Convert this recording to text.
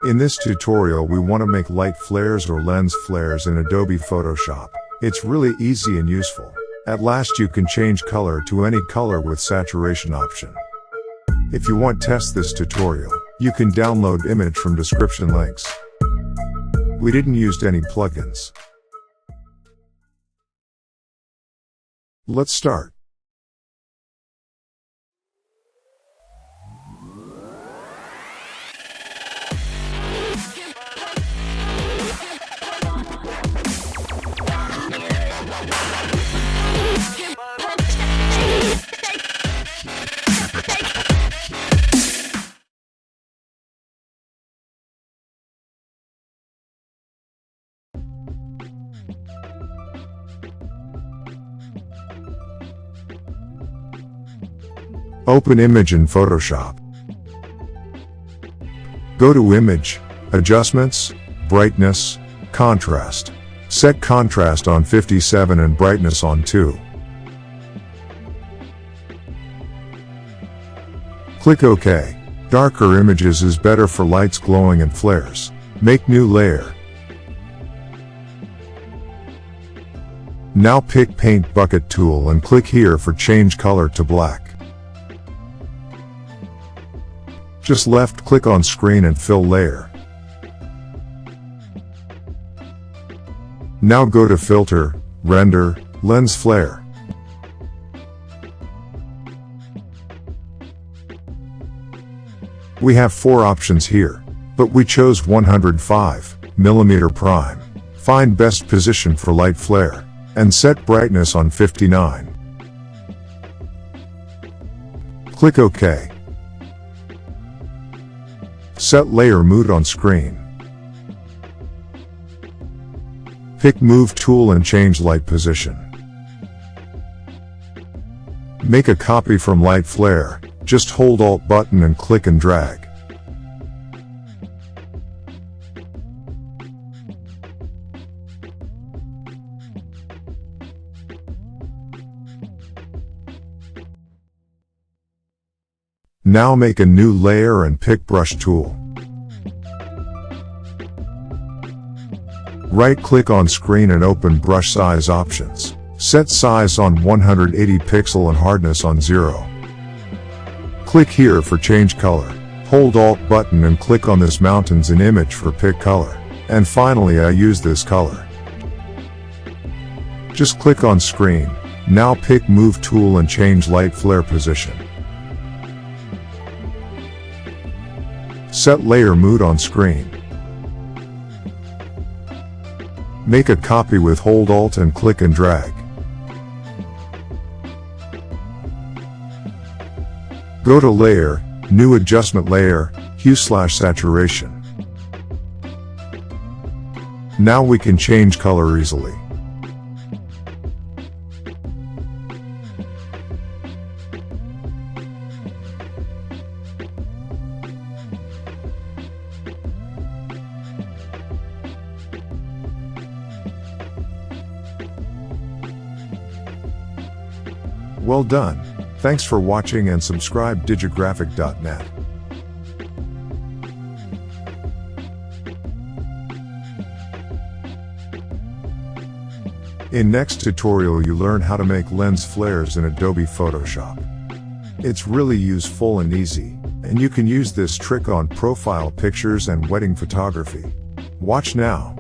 In this tutorial we want to make light flares or lens flares in Adobe Photoshop. It's really easy and useful. At last you can change color to any color with saturation option. If you want to test this tutorial, you can download image from description links. We didn't use any plugins. Let's start. Open image in Photoshop. Go to Image, Adjustments, Brightness, Contrast. Set contrast on 57 and brightness on 2. Click OK. Darker images is better for lights glowing and flares. Make new layer. Now pick Paint Bucket tool and click here for change color to black. Just left click on screen and fill layer. Now go to Filter, Render, Lens Flare. We have 4 options here, but we chose 105mm prime. Find best position for light flare, and set brightness on 59. Click OK. Set layer mode on screen. Pick Move tool and change light position. Make a copy from light flare, just hold Alt button and click and drag. Now make a new layer and pick Brush tool. Right-click on screen and open Brush Size options. Set size on 180 pixel and hardness on 0. Click here for change color. Hold Alt button and click on this mountains in image for pick color. And finally I use this color. Just click on screen. Now pick Move tool and change light flare position. Set layer mode on screen. Make a copy with hold Alt and click and drag. Go to Layer, New Adjustment Layer, Hue/Saturation. Now we can change color easily. Well done. Thanks for watching and subscribe digigraphic.net. In next tutorial you learn how to make lens flares in Adobe Photoshop. It's really useful and easy, and you can use this trick on profile pictures and wedding photography. Watch now.